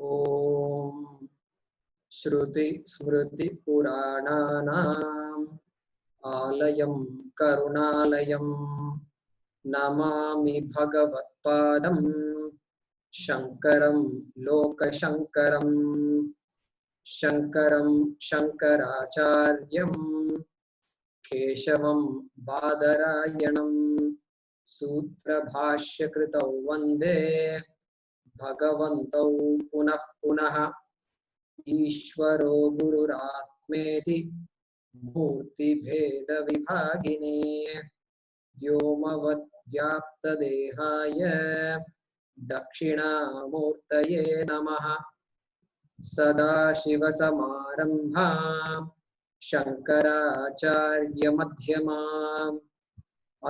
ॐ श्रुति स्मृति पुराणानाम् आलयं करुणालयं नमामि भगवत्पादं शङ्करं लोकशङ्करं शङ्करं शङ्कराचार्यं केशवं बादरायणं सूत्रभाष्यकृतौ वन्दे भगवन्तौ पुनः पुनः ईश्वरो गुरुरात्मेति मूर्तिभेदविभागिने व्योमवद्व्याप्तदेहाय दक्षिणामूर्तये नमः। सदाशिवसमारम्भां शङ्कराचार्यमध्यमाम्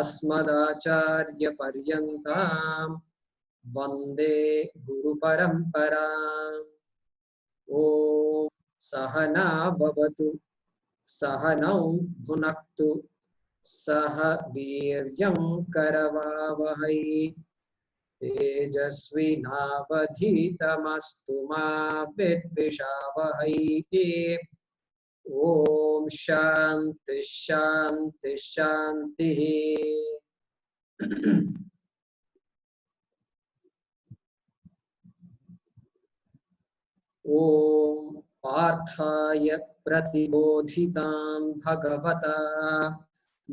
अस्मदाचार्यपर्यन्तां वन्दे गुरुपरम्पराम्। ॐ सहना भवतु सहनौ भुनक्तु सह वीर्यं करवावहै तेजस्विनावधीतमस्तु मा विद्विषावहै। ॐ शान्ति शान्ति शान्तिः। ॐ पार्थाय प्रतिबोधितां भगवता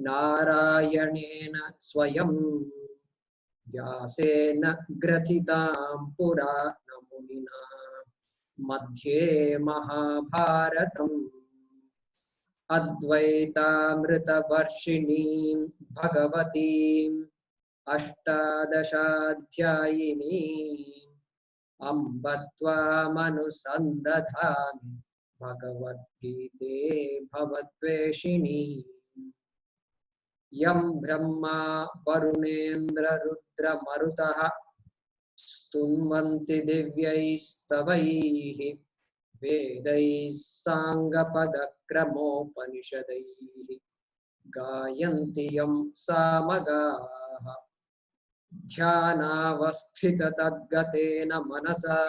नारायणेन स्वयं व्यासेन ग्रथितां पुराणमुनिना मध्ये महाभारतम् अद्वैतामृतवर्षिणीं भगवतीम् अष्टादशाध्यायिनीम् अम्ब त्वामनुसन्दधामि भगवद्गीते भवद्वेषिणी। यं ब्रह्मा वरुणेन्द्ररुद्रमरुतः स्तुन्वन्ति दिव्यैस्तवैः वेदैः साङ्गपदक्रमोपनिषदैः गायन्ति यं सामगाः ध्यानावस्थिततद्गतेन मनसा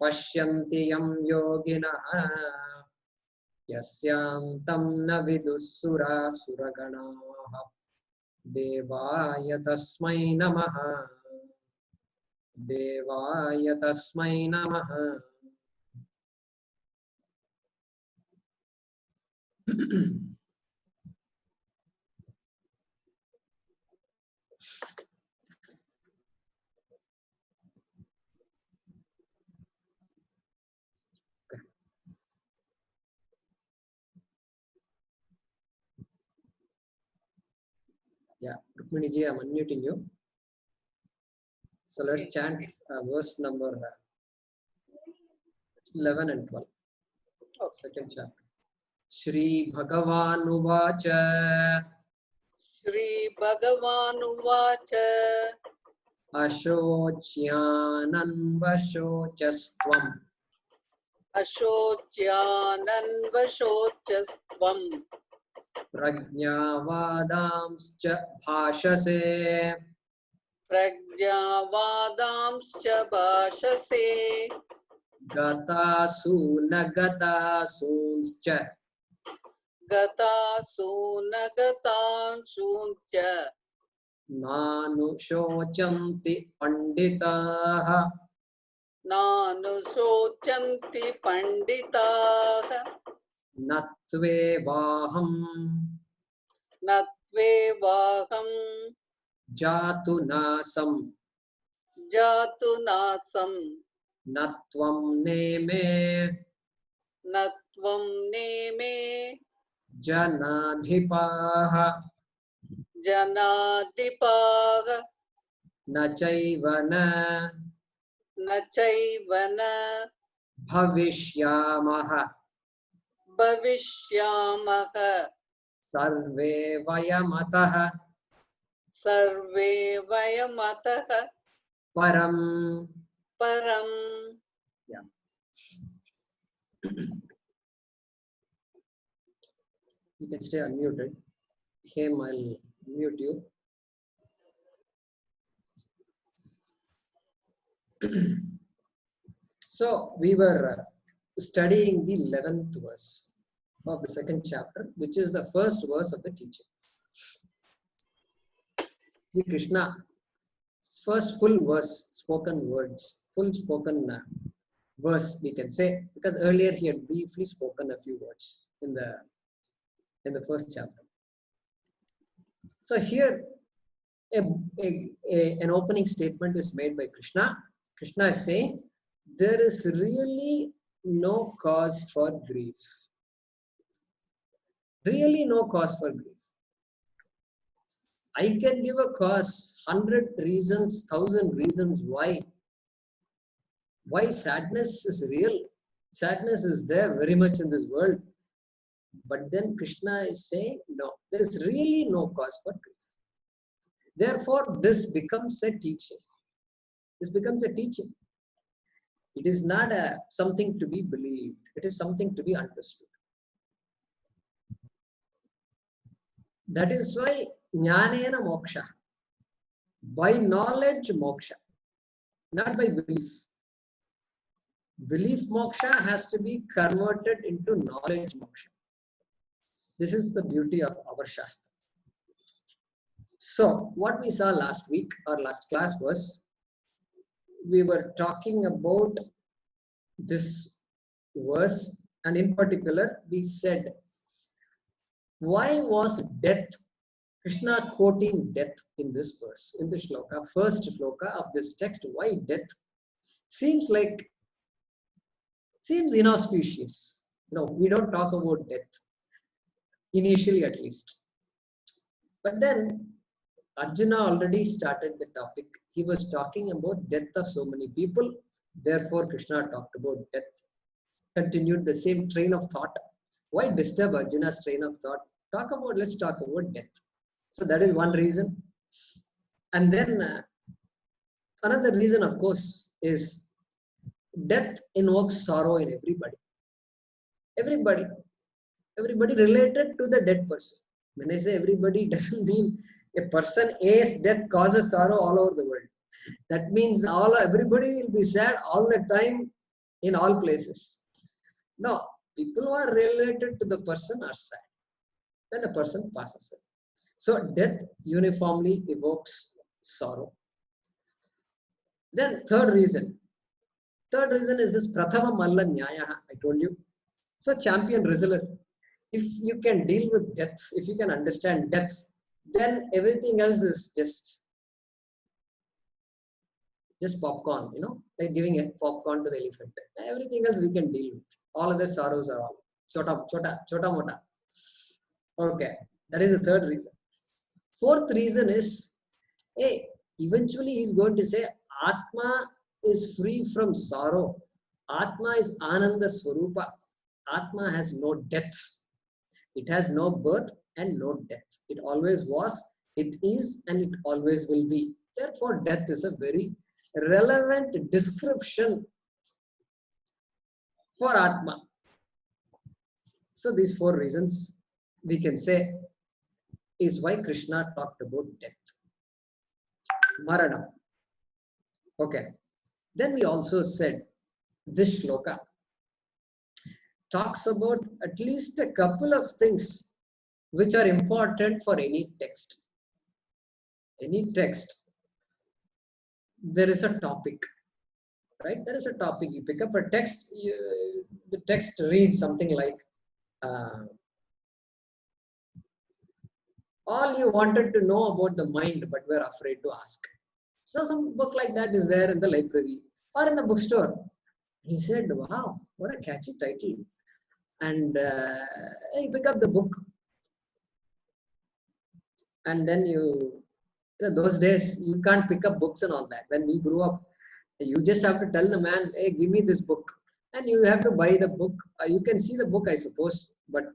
पश्यन्ति यं योगिनः यस्यान्तं न विदुःसुरासुरगणाः। देवाय तस्मै नमः देवाय तस्मै नमः। Yeah, Rukmini ji, I'm unmuting you. So let's chant verse number 11 and 12. Second chapter. Shri Bhagavan Uvacha Ashocyananvashocastvam Prajnavadamscha bhashase Gatasu Gatasunagatansuncha Nanu shochanti panditaha Natvevaham Jatunasam Natvam neme Janadhipaha Nachaivana Bhavishyamaha Sarve vayamataha Param. Yeah. You can stay unmuted. Him, I'll mute you. So we were studying the 11th verse of the second chapter, which is the first verse of the teaching. The Krishna, first full verse, spoken words, full spoken verse, we can say, because earlier he had briefly spoken a few words in the first chapter. So here, an opening statement is made by Krishna. Krishna is saying, there is really no cause for grief. Really no cause for grief. I can give a cause, 100 reasons, 1,000 reasons why sadness is real. Sadness is there very much in this world. But then Krishna is saying, no, there is really no cause for grief. Therefore, this becomes a teaching. This becomes a teaching. It is not something to be believed. It is something to be understood. That is why Jnanena moksha. By knowledge moksha. Not by belief. Belief moksha has to be converted into knowledge moksha. This is the beauty of our Shastra. So, what we saw last week, or last class, was we were talking about this verse, and in particular, we said, why was death, Krishna quoting death in this verse, in the shloka, first shloka of this text, why death? Seems inauspicious. We don't talk about death, initially at least. But then Arjuna already started the topic. He was talking about death of so many people. Therefore, Krishna talked about death. Continued the same train of thought. Why disturb Arjuna's train of thought? Let's talk about death. So that is one reason. And then another reason, of course, is death invokes sorrow in everybody. Everybody related to the dead person. When I say everybody, it doesn't mean a person A's death causes sorrow all over the world. That means everybody will be sad all the time in all places. No, people who are related to the person are sad when the person passes away. So death uniformly evokes sorrow. Then third reason is this Prathama Malla Nyaya, I told you. So champion wrestler, if you can deal with death, if you can understand death, then everything else is just popcorn, like giving a popcorn to the elephant. Everything else we can deal with. All other sorrows are all chota mota. Okay, that is the third reason. Fourth reason is, eventually he's going to say, Atma is free from sorrow. Atma is Ananda Swarupa. Atma has no death. It has no birth and no death. It always was, it is, and it always will be. Therefore, death is a very relevant description for Atma. So these four reasons we can say is why Krishna talked about death. Marana. Okay. Then we also said this shloka talks about at least a couple of things which are important for any text. Any text, there is a topic, right? There is a topic. You pick up a text, the text reads something like, all you wanted to know about the mind, but were afraid to ask. So some book like that is there in the library or in the bookstore. He said, wow, what a catchy title. And you pick up the book. And then those days, you can't pick up books and all that. When we grew up, you just have to tell the man, hey, give me this book. And you have to buy the book. You can see the book, I suppose, but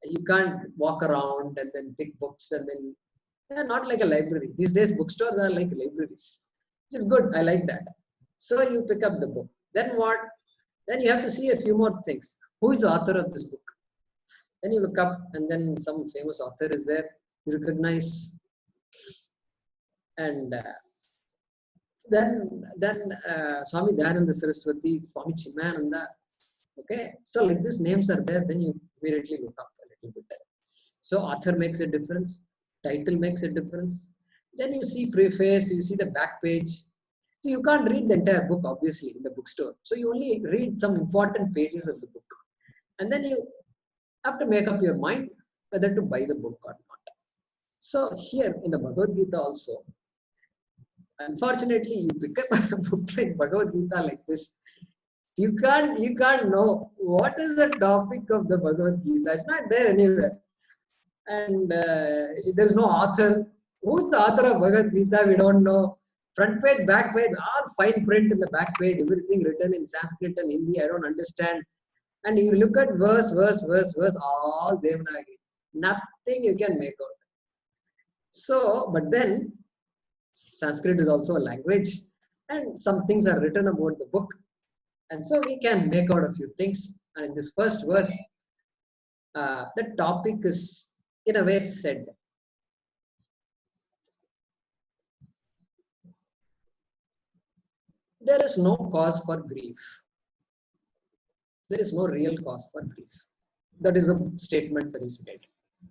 you can't walk around and then pick books and then, not like a library. These days, bookstores are like libraries, which is good. I like that. So you pick up the book. Then what? Then you have to see a few more things. Who is the author of this book? Then you look up and then some famous author is there. You recognize. And Then Swami Dayananda Saraswati, Swami Chimananda. Okay, so like these names are there, then you immediately look up a little bit. So author makes a difference, title makes a difference. Then you see preface, you see the back page. So you can't read the entire book, obviously, in the bookstore. So you only read some important pages of the book. And then you have to make up your mind whether to buy the book or not. So here in the Bhagavad Gita also, unfortunately, you pick up a book like Bhagavad Gita like this, you can't know what is the topic of the Bhagavad Gita. It's not there anywhere. And there's no author. Who's the author of Bhagavad Gita? We don't know. Front page, back page, all fine print in the back page, everything written in Sanskrit and Hindi. I don't understand. And you look at verse, all Devanagari. Nothing you can make out. So, but then Sanskrit is also a language, and some things are written about the book. And so we can make out a few things. And in this first verse, the topic is in a way said. There is no cause for grief. There is no real cause for grief. That is a statement that is made.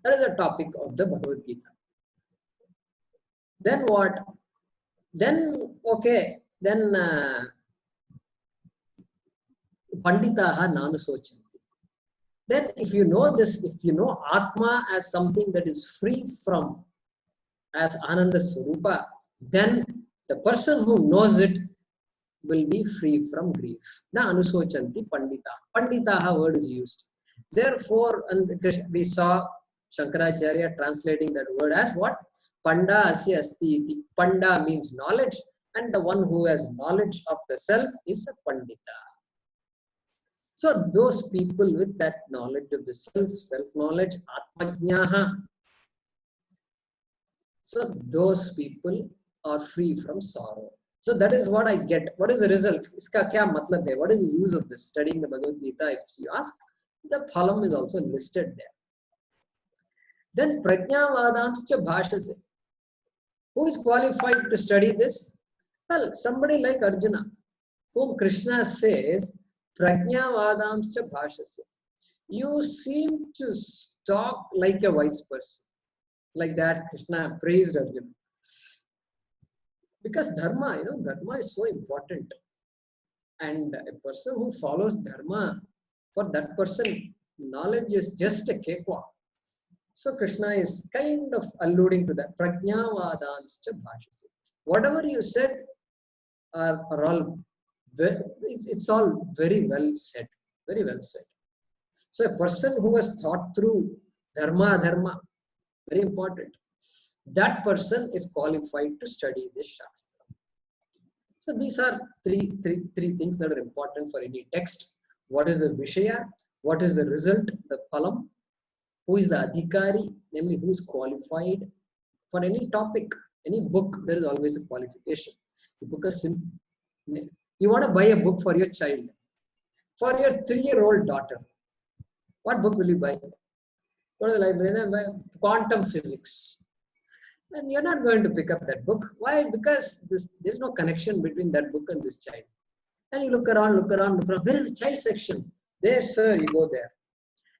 That is the topic of the Bhagavad Gita. Then what? Then, okay, then Panditaha Nanusochanti. Then if you know this, if you know Atma as something that is free from, as Ananda Swarupa, then the person who knows it will be free from grief. Na anusochanti pandita. Panditaha word is used. Therefore, and we saw Shankaracharya translating that word as what? Panda asya asti iti. Panda means knowledge, and the one who has knowledge of the self is a pandita. So those people with that knowledge of the self, self-knowledge, atmajnaha. So those people are free from sorrow. So that is what I get. What is the result? Iska kya matlab hai? What is the use of this? Studying the Bhagavad Gita, if you ask, the phalam is also listed there. Then prajnavadamscha bhashase. Who is qualified to study this? Well, somebody like Arjuna, whom Krishna says, prajnavadamscha bhashase. You seem to talk like a wise person. Like that, Krishna praised Arjuna. Because dharma, dharma is so important. And a person who follows dharma, for that person, knowledge is just a cakewalk. So Krishna is kind of alluding to that. Prajnavadanscha bhashase. Whatever you said are all, it's all very well said. Very well said. So a person who has thought through dharma, very important. That person is qualified to study this Shastra. So these are three things that are important for any text. What is the Vishaya? What is the result, the phalam? Who is the Adhikari? Namely, who is qualified for any topic, any book? There is always a qualification. You want to buy a book for your child, for your 3-year-old daughter. What book will you buy? Go to the library and buy quantum physics. And you're not going to pick up that book. Why? Because there's no connection between that book and this child. And you look around. Where is the child section? There, sir, you go there.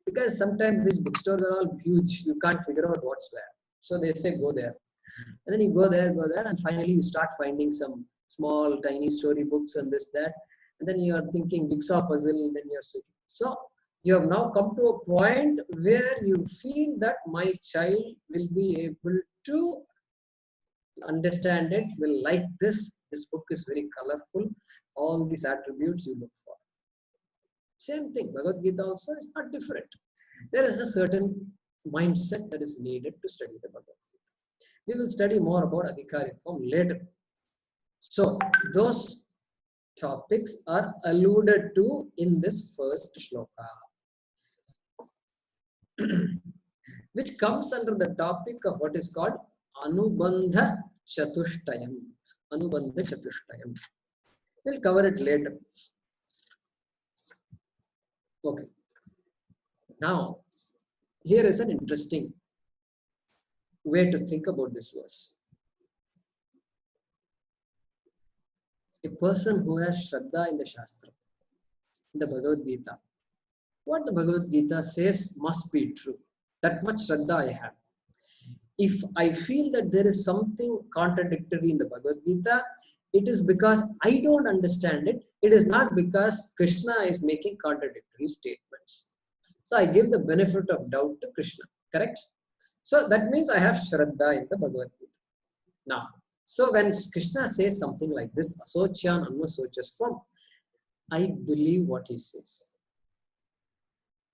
Because sometimes these bookstores are all huge. You can't figure out what's where. So they say, go there. And then you go there. And finally you start finding some small, tiny story books and this, that. And then you are thinking jigsaw puzzle. And then you're saying, so you have now come to a point where you feel that my child will be able to understand it, will like this. This book is very colorful. All these attributes you look for. Same thing, Bhagavad Gita also is not different. There is a certain mindset that is needed to study the Bhagavad Gita. We will study more about Adhikari form later. So those topics are alluded to in this first shloka, which comes under the topic of what is called Anubandha Chatushtayam. Anubandha Chatushtayam. We'll cover it later. Okay. Now, here is an interesting way to think about this verse. A person who has Shraddha in the Shastra, in the Bhagavad Gita, what the Bhagavad Gita says must be true. That much Shraddha I have. If I feel that there is something contradictory in the Bhagavad Gita, it is because I don't understand it. It is not because Krishna is making contradictory statements. So I give the benefit of doubt to Krishna. Correct? So that means I have Shraddha in the Bhagavad Gita. Now, so when Krishna says something like this, Asocyan Anvasochastvam, I believe what he says.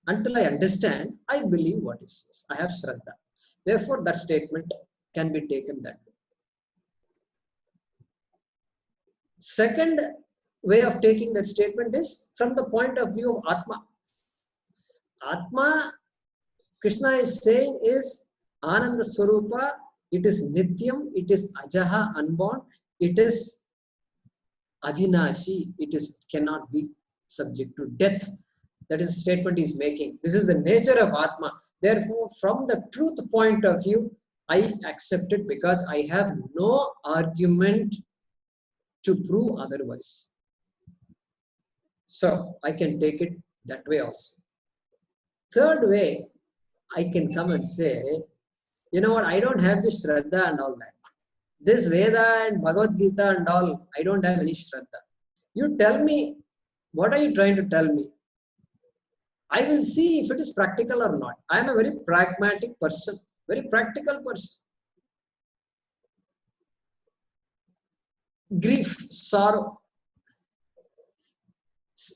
Until I understand, I believe what he says. I have Shraddha. Therefore, that statement can be taken that way. Second way of taking that statement is from the point of view of Atma. Atma, Krishna is saying, is Ananda Swarupa. It is Nityam, it is Ajaha, unborn, it is Avinashi, it is cannot be subject to death. That is the statement he is making. This is the nature of Atma. Therefore, from the truth point of view, I accept it because I have no argument to prove otherwise. So, I can take it that way also. Third way, I can come and say, you know what, I don't have this Shraddha and all that. This Veda and Bhagavad Gita and all, I don't have any Shraddha. You tell me, what are you trying to tell me? I will see if it is practical or not. I am a very pragmatic person, very practical person. Grief, sorrow.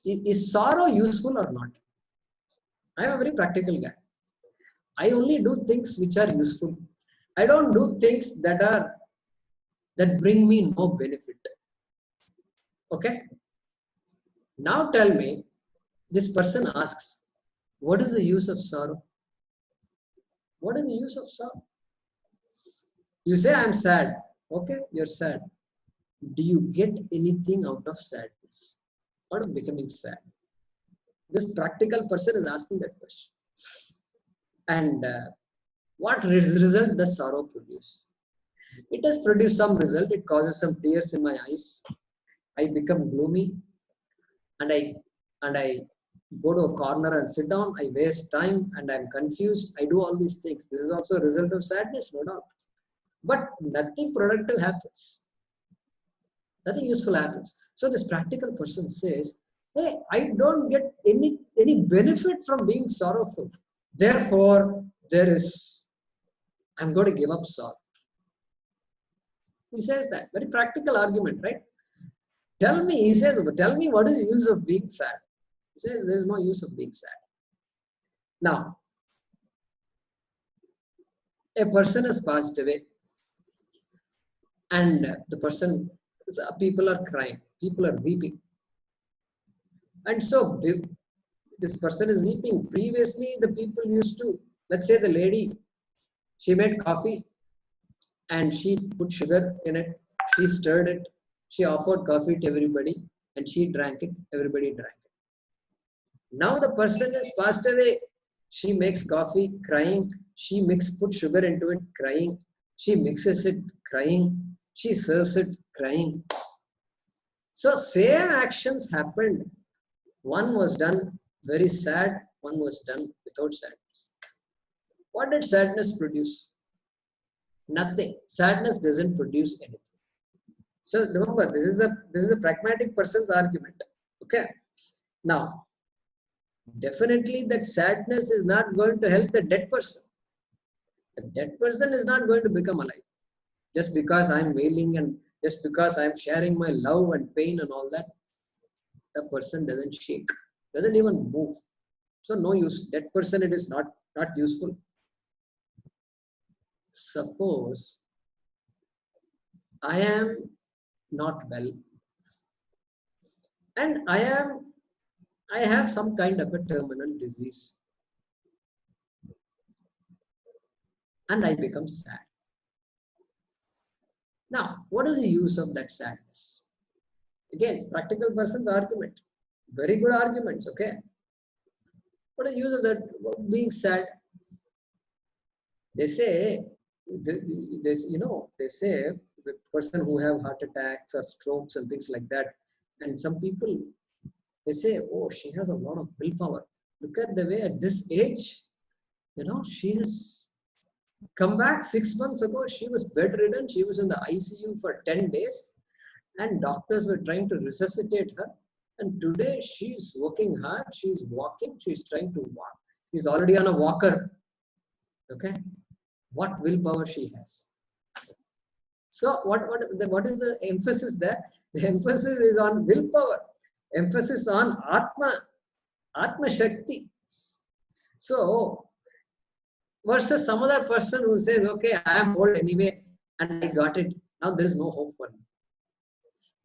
Is sorrow useful or not? I am a very practical guy. I only do things which are useful. I don't do things that bring me no benefit. Okay? Now tell me, this person asks, what is the use of sorrow? What is the use of sorrow? You say, I'm sad. Okay, you're sad. Do you get anything out of sadness? Out of becoming sad? This practical person is asking that question. And what result does sorrow produce? It does produce some result. It causes some tears in my eyes. I become gloomy, and I go to a corner and sit down. I waste time, and I'm confused. I do all these things. This is also a result of sadness, no doubt. But nothing productive happens. Nothing useful happens. So this practical person says, hey, I don't get any benefit from being sorrowful. Therefore, I'm going to give up sorrow. He says that. Very practical argument, right? Tell me what is the use of being sad? He says there is no use of being sad. Now, a person has passed away, and people are crying, people are weeping. And so this person is weeping. Previously, the people used to, let's say the lady, she made coffee and she put sugar in it, she stirred it, she offered coffee to everybody, and she drank it, everybody drank it. Now the person has passed away, she makes coffee, crying, she put sugar into it, crying, she mixes it, crying, she serves it, crying. So same actions happened. One was done very sad, one was done without sadness. What did sadness produce? Nothing. Sadness doesn't produce anything. So remember, this is a pragmatic person's argument. Okay. Now, definitely that sadness is not going to help the dead person. The dead person is not going to become alive. Just because I'm wailing and just because I'm sharing my love and pain and all that, the person doesn't shake, doesn't even move. So no use. Dead person, it is not useful. Suppose I am not well and I have some kind of a terminal disease and I become sad. Now, what is the use of that sadness? Again, practical person's argument. Very good arguments, okay? What is the use of that being sad? They say, they say person who have heart attacks or strokes and things like that. And some people, they say, oh, she has a lot of willpower. Look at the way at this age, she has come back 6 months ago. She was bedridden. She was in the ICU for 10 days. And doctors were trying to resuscitate her. And today she's working hard. She's walking. She's trying to walk. She's already on a walker. Okay. What willpower she has. So what is the emphasis there? The emphasis is on willpower. Emphasis on Atma Shakti. So, versus some other person who says, okay, I am old anyway, and I got it. Now there is no hope for me.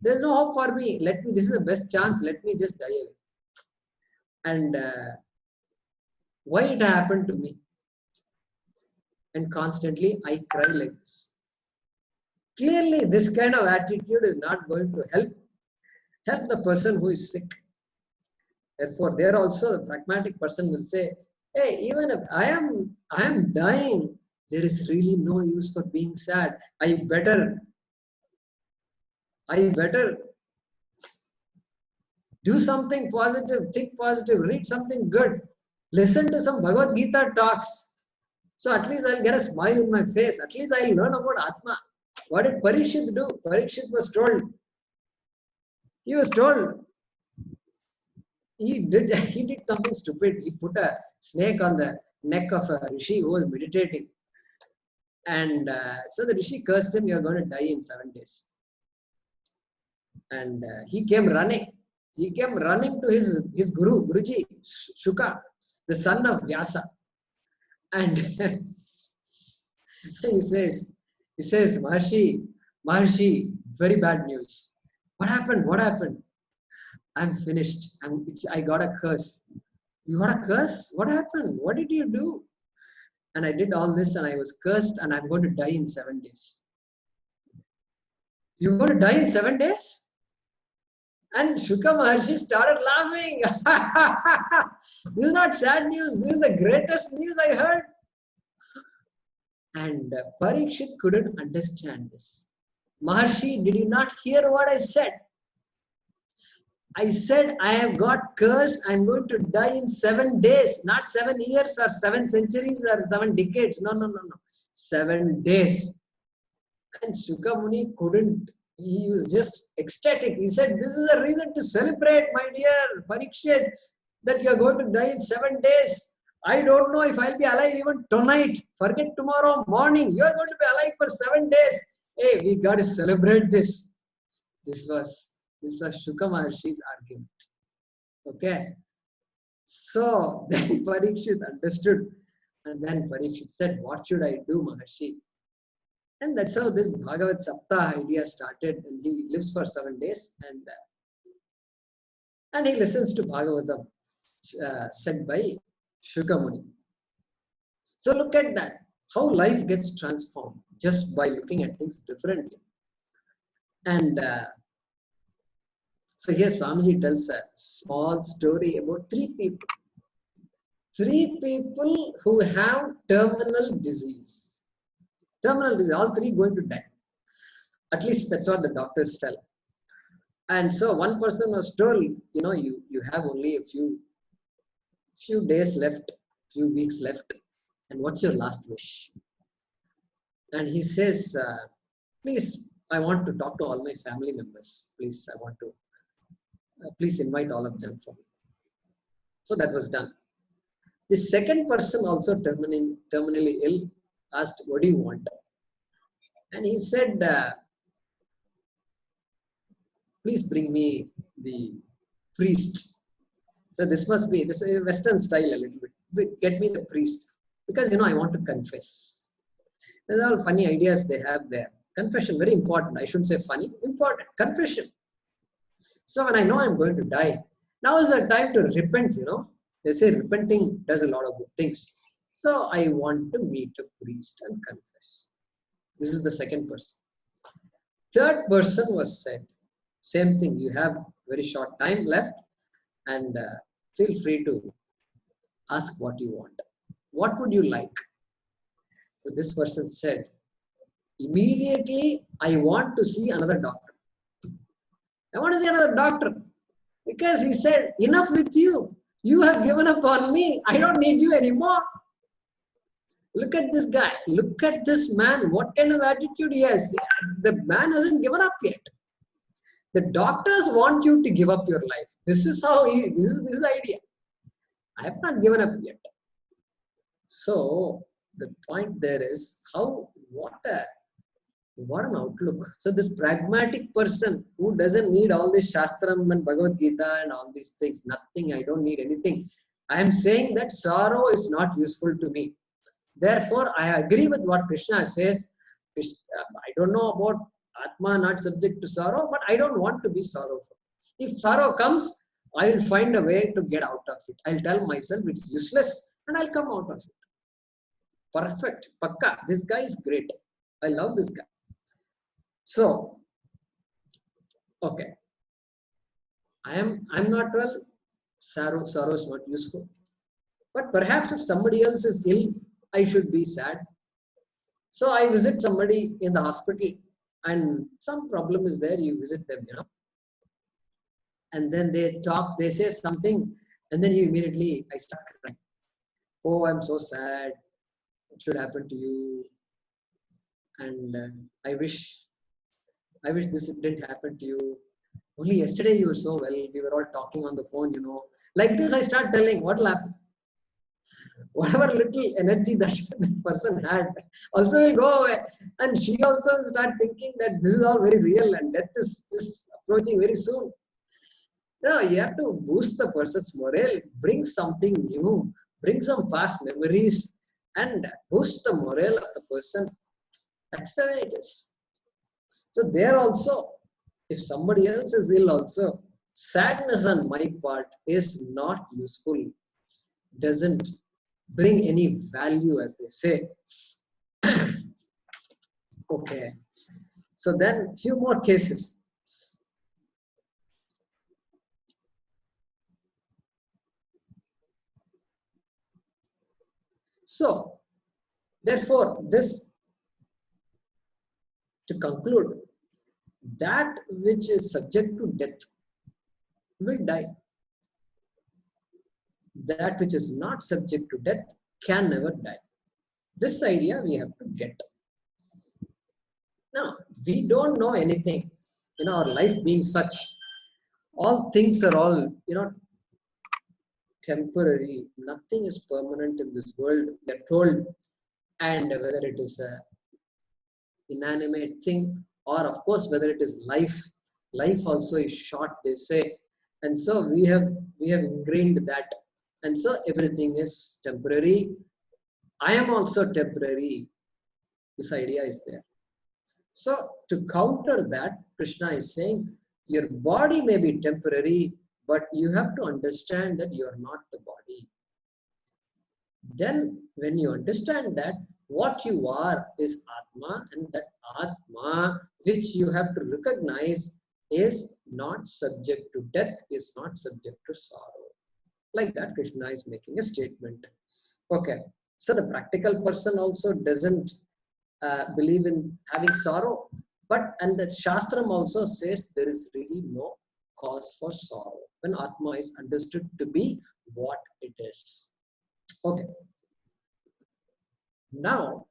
There is no hope for me. This is the best chance. Let me just die away. And why it happened to me? And constantly I cry like this. Clearly, this kind of attitude is not going to help the person who is sick. Therefore, there also the pragmatic person will say, hey, even if I am dying, there is really no use for being sad. I better do something positive, think positive, read something good, listen to some Bhagavad Gita talks. So at least I'll get a smile in my face. At least I'll learn about Atma. What did Parikshit do? Parikshit was told. He was told. He did something stupid. He put a snake on the neck of a rishi who was meditating. And so the rishi cursed him, you're going to die in 7 days. And he came running. He came running to his Guruji, Shuka, the son of Vyasa. And he says, Maharshi, very bad news. What happened? I'm finished. I got a curse. You got a curse? What happened? What did you do? And I did all this and I was cursed and I'm going to die in 7 days. You're going to die in 7 days? And Shuka Maharshi started laughing. This is not sad news. This is the greatest news I heard. And Parikshit couldn't understand this. Maharshi, did you not hear what I said? I said, I have got cursed. I'm going to die in 7 days, not 7 years or 7 centuries or 7 decades. No. 7 days. And Shuka Muni couldn't. He was just ecstatic. He said, this is a reason to celebrate, my dear Parikshit, that you are going to die in 7 days. I don't know if I'll be alive even tonight. Forget tomorrow morning. You are going to be alive for 7 days. Hey, we got to celebrate this. This was Shuka Maharshi's argument. Okay. So then Parikshit understood. And then Parikshit said, what should I do, Maharshi? And that's how this Bhagavad Saptah idea started. And he lives for 7 days. And he listens to Bhagavatam said by Shuka Muni. So look at that. How life gets transformed just by looking at things differently. And so here Swamiji tells a small story about 3 people. 3 people who have terminal disease. Terminal disease, all 3 going to die. At least that's what the doctors tell. And so one person was told, you have only a few days left, few weeks left. And what's your last wish? And he says, please, I want to talk to all my family members. Please, I want to, please invite all of them for me. So that was done. The second person, also terminally ill, asked, what do you want? And he said, please bring me the priest. So this is a Western style a little bit. Get me the priest. Because, I want to confess. There's all funny ideas they have there. Confession, very important. I shouldn't say funny, important. Confession. So when I know I'm going to die, now is the time to repent, They say repenting does a lot of good things. So I want to meet a priest and confess. This is the second person. Third person was said, same thing. You have very short time left and feel free to ask what you want. What would you like? So this person said, immediately I want to see another doctor. I want to see another doctor because he said, enough with you. You have given up on me. I don't need you anymore. Look at this guy. Look at this man. What kind of attitude he has. The man hasn't given up yet. The doctors want you to give up your life. This is how this is this idea. I have not given up yet. So the point there is what an outlook. So this pragmatic person who doesn't need all this Shastram and Bhagavad Gita and all these things, nothing, I don't need anything. I am saying that sorrow is not useful to me. Therefore, I agree with what Krishna says. I don't know about Atma not subject to sorrow, but I don't want to be sorrowful. If sorrow comes, I will find a way to get out of it. I'll tell myself it's useless and I'll come out of it. Perfect. Pakka. This guy is great. I love this guy. So, okay. I'm not well. Sorrow is not useful. But perhaps if somebody else is ill, I should be sad. So I visit somebody in the hospital and some problem is there, you visit them, and then they talk, they say something, and then I start crying. Oh, I'm so sad. It should happen to you. And I wish this didn't happen to you. Only yesterday you were so well. We were all talking on the phone, Like this, I start telling what will happen. Whatever little energy that person had also will go away. And she also will start thinking that this is all very real and death is just approaching very soon. No, you have to boost the person's morale, bring something new, bring some past memories, and boost the morale of the person. That's the way it is. So there also, if somebody else is ill also, sadness on my part is not useful. Doesn't bring any value, as they say. Okay. So then few more cases. So therefore, this, to conclude, that which is subject to death will die. That which is not subject to death can never die. This idea we have to get. Now, we don't know anything in our life being such. All things are all, temporary. Nothing is permanent in this world, we are told. And whether it is a inanimate thing or, of course, whether it is life. Life also is short, they say. And so we have ingrained that. And so everything is temporary. I am also temporary. This idea is there. So to counter that, Krishna is saying, your body may be temporary, but you have to understand that you are not the body. Then when you understand that, what you are is Atma, and that Atma, which you have to recognize, is not subject to death, is not subject to sorrow. Like that, Krishna is making a statement. Okay, so the practical person also doesn't believe in having sorrow, and the Shastram also says there is really no cause for sorrow when Atma is understood to be what it is. Okay. Now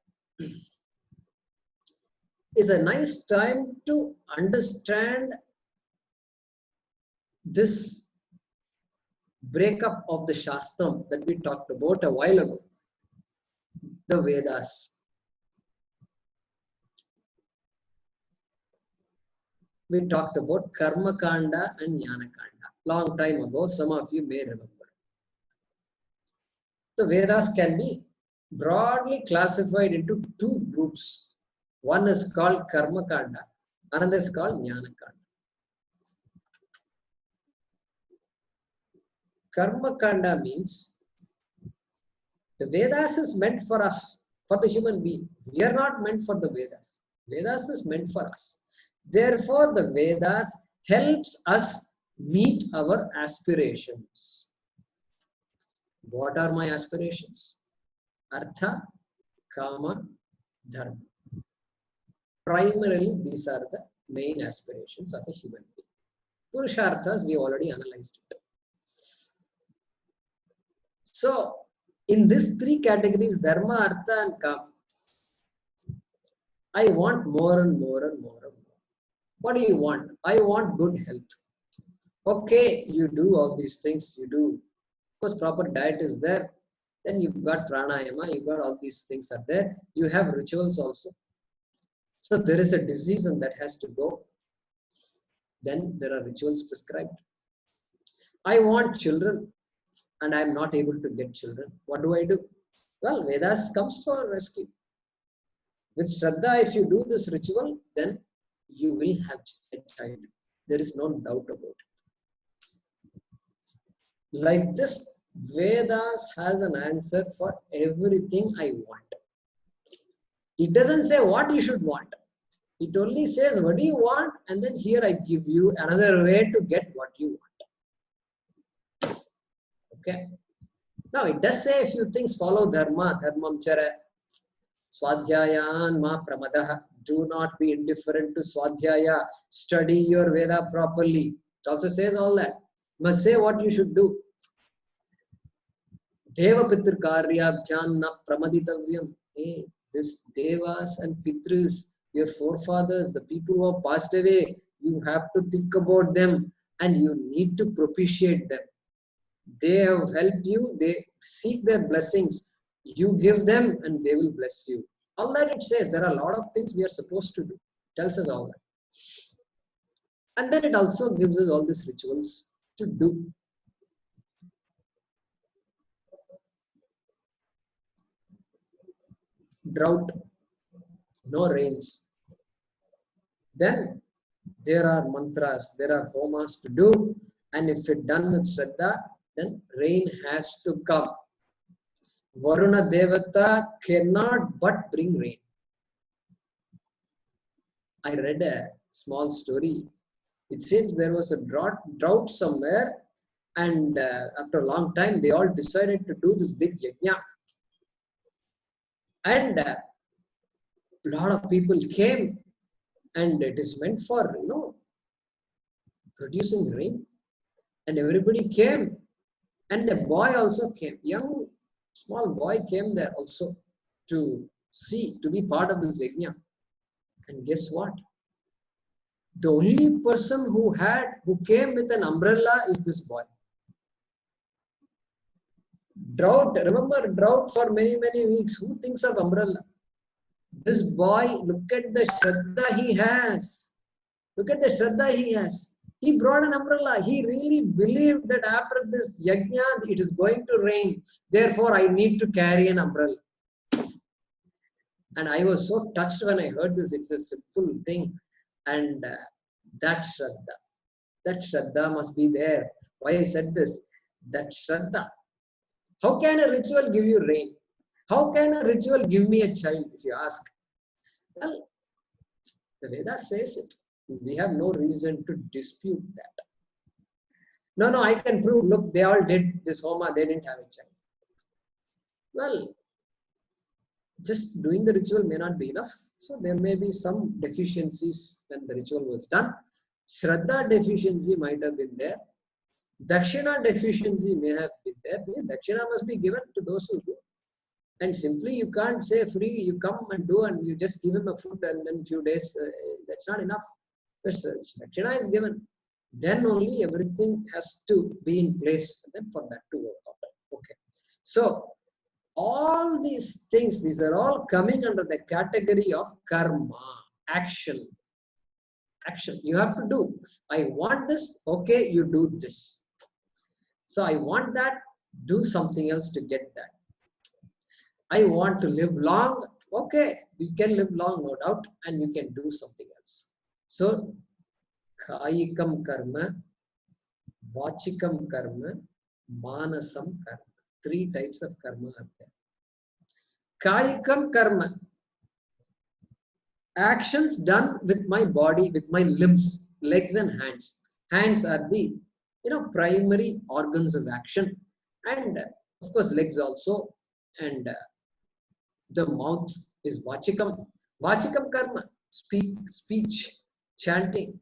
is a nice time to understand this breakup of the Shastram that we talked about a while ago, the Vedas. We talked about Karma Kanda and Jnana Kanda long time ago. Some of you may remember. The Vedas can be broadly classified into two groups. One is called Karma Kanda, another is called Jnana Kanda. Karma Kanda means the Vedas is meant for us, for the human being. We are not meant for the Vedas. Vedas is meant for us. Therefore, the Vedas helps us meet our aspirations. What are my aspirations? Artha, Kama, Dharma. Primarily, these are the main aspirations of a human being. Purusharthas, we already analyzed it. So, in these three categories, dharma, artha, and kama, I want more and more and more and more. What do you want? I want good health. Okay, you do all these things, you do. Of course, proper diet is there. Then you've got pranayama, you've got all these things are there. You have rituals also. So there is a disease and that has to go. Then there are rituals prescribed. I want children and I'm not able to get children. What do? Well, Vedas comes to our rescue. With Shraddha, if you do this ritual, then you will have a child. There is no doubt about it. Like this, Vedas has an answer for everything I want. It doesn't say what you should want. It only says what do you want, and then here I give you another way to get what you want. Okay. Now it does say a few things. Follow dharma, dharmam chara, swadhyayan ma pramadah. Do not be indifferent to swadhyaya. Study your Veda properly. It also says all that. Must say what you should do. Deva pitr karyabhyan na pramaditavyam. Hey, this devas and pitris, your forefathers, the people who have passed away, you have to think about them and you need to propitiate them. They have helped you, they seek their blessings. You give them and they will bless you. All that it says, there are a lot of things we are supposed to do. It tells us all that. And then it also gives us all these rituals to do. Drought, no rains. Then there are mantras, there are homas to do, and if it's done with Shraddha, then rain has to come. Varuna Devata cannot but bring rain. I read a small story. It seems there was a drought somewhere, and after a long time, they all decided to do this big yajna. And a lot of people came, and it is meant for, producing rain. And everybody came, and a boy also came. Young, small boy came there also to see, to be part of this yajna. And guess what? The only person who came with an umbrella is this boy. Drought, remember drought for many, many weeks. Who thinks of umbrella? This boy, look at the Shraddha he has. Look at the Shraddha he has. He brought an umbrella. He really believed that after this yajna, it is going to rain. Therefore, I need to carry an umbrella. And I was so touched when I heard this. It's a simple thing. And that Shraddha must be there. Why I said this? That Shraddha. How can a ritual give you rain? How can a ritual give me a child, if you ask? Well, the Veda says it. We have no reason to dispute that. No, I can prove. Look, they all did this homa. They didn't have a child. Well, just doing the ritual may not be enough. So there may be some deficiencies when the ritual was done. Shraddha deficiency might have been there. Dakshina deficiency may have been there. Dakshina must be given to those who do. And simply you can't say free, you come and do and you just give him a food and then few days, that's not enough. Dakshina is given. Then only everything has to be in place then for that to work out. Okay. So all these things, these are all coming under the category of karma, action. Action. You have to do. I want this, okay, you do this. So I want that, do something else to get that. I want to live long, okay, you can live long, no doubt, and you can do something else. So, kayikam karma, vachikam karma, manasam karma. 3 types of karma are there. Kayikam karma. Actions done with my body, with my limbs, legs and hands. Hands are the primary organs of action, and of course legs also, and the mouth is vachikam karma. speech, chanting,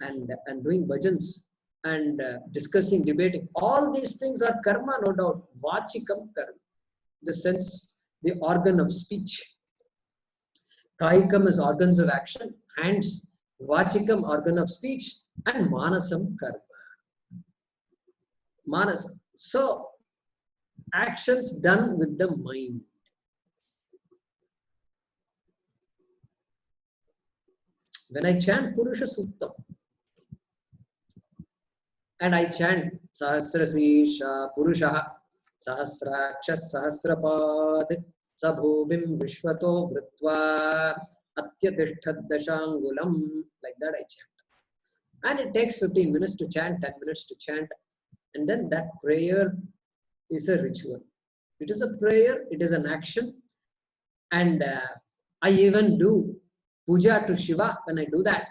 and doing bhajans, and discussing, debating. All these things are karma, no doubt. Vachikam karma, the sense, the organ of speech. Kaikam is organs of action, hands. Vachikam, organ of speech, and manasam karma. Manas. So, actions done with the mind. When I chant Purusha Suktam, and I chant Sahasrasisha Purusha Sahasrakshas Sahasrapad Sabhubim Vishwato Vritva Atyatishthad Dashangulam. Like that I chant. And it takes 15 minutes to chant, 10 minutes to chant. And then that prayer is a ritual. It is a prayer, it is an action. And I even do puja to Shiva when I do that.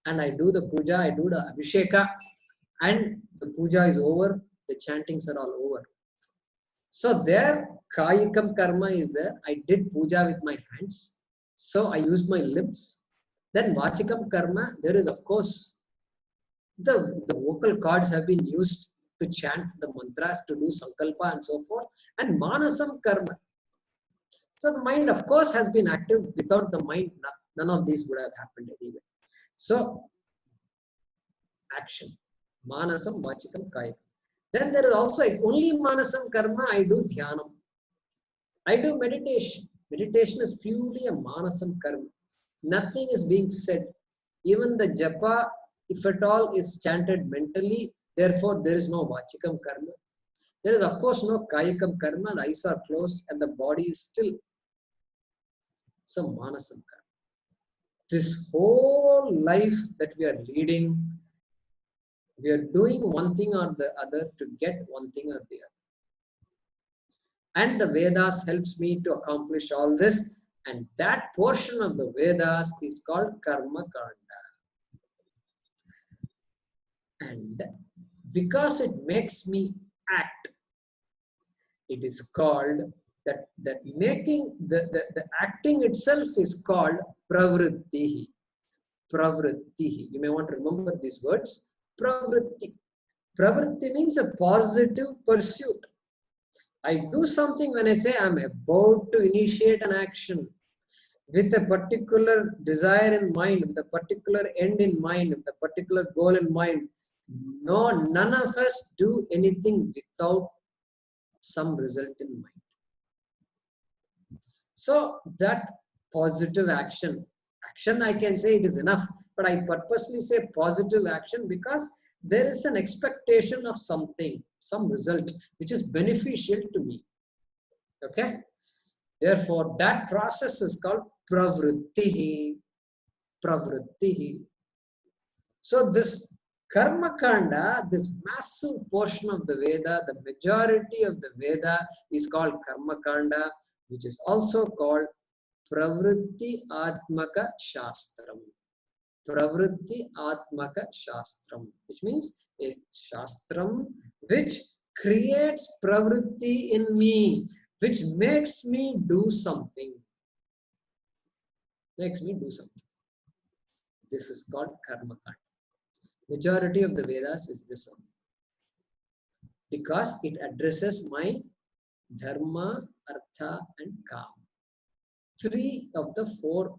And I do the puja, I do the abhisheka. And the puja is over, the chantings are all over. So there, kayikam karma is there. I did puja with my hands. So I used my lips. Then vachikam karma, there is of course, the vocal cords have been used to chant the mantras, to do sankalpa and so forth. And manasam karma. So the mind of course has been active. Without the mind, none of these would have happened anyway. So, action. Manasam, vachikam, kayikam. Then there is also only manasam karma, I do dhyanam. I do meditation. Meditation is purely a manasam karma. Nothing is being said. Even the japa, if at all, is chanted mentally. Therefore, there is no vachikam karma. There is of course no kayikam karma. The eyes are closed and the body is still. So manasam karma. This whole life that we are leading, we are doing one thing or the other to get one thing or the other. And the Vedas helps me to accomplish all this. And that portion of the Vedas is called Karma Kanda. And because it makes me act, it is called that making the acting itself is called pravrittihi. Pravrittihi. You may want to remember these words. Pravritti. Pravritti means a positive pursuit. I do something when I say I'm about to initiate an action with a particular desire in mind, with a particular end in mind, with a particular goal in mind. No, none of us do anything without some result in mind. So that positive action I can say it is enough, but I purposely say positive action because there is an expectation of something, some result which is beneficial to me. Okay? Therefore, that process is called pravrittihi. Pravrittihi. So this Karma Kanda, this massive portion of the Veda, the majority of the Veda is called Karma Kanda, which is also called Pravritti Atmaka Shastram. Pravritti Atmaka Shastram, which means a Shastram which creates Pravritti in me, which makes me do something. Makes me do something. This is called Karma Kanda. Majority of the Vedas is this one. Because it addresses my Dharma, Artha and Kama. 3 of the 4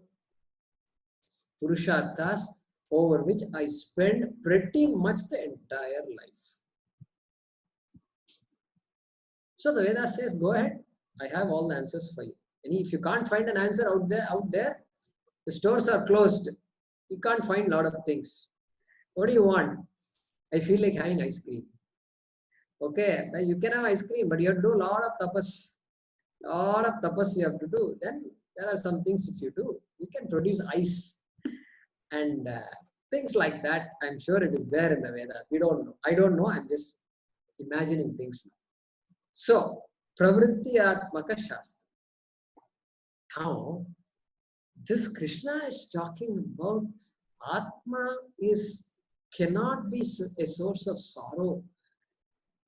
Purusharthas over which I spend pretty much the entire life. So the Veda says, go ahead. I have all the answers for you. And if you can't find an answer out there, the stores are closed. You can't find a lot of things. What do you want? I feel like having ice cream. Okay, you can have ice cream, but you have to do a lot of tapas. Lot of tapas you have to do. Then there are some things if you do, you can produce ice and things like that. I'm sure it is there in the Vedas. We don't know. I don't know. I'm just imagining things now. So, Pravritti Atmaka Shastra. Now, this Krishna is talking about Atma cannot be a source of sorrow.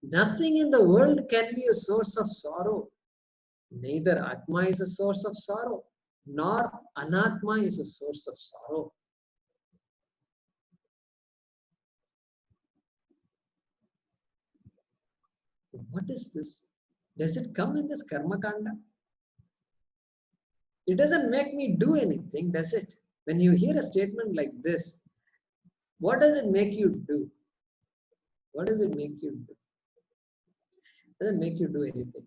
Nothing in the world can be a source of sorrow. Neither Atma is a source of sorrow, nor Anatma is a source of sorrow. What is this? Does it come in this karma kanda? It doesn't make me do anything, does it? When you hear a statement like this, what does it make you do? What does it make you do? It doesn't make you do anything.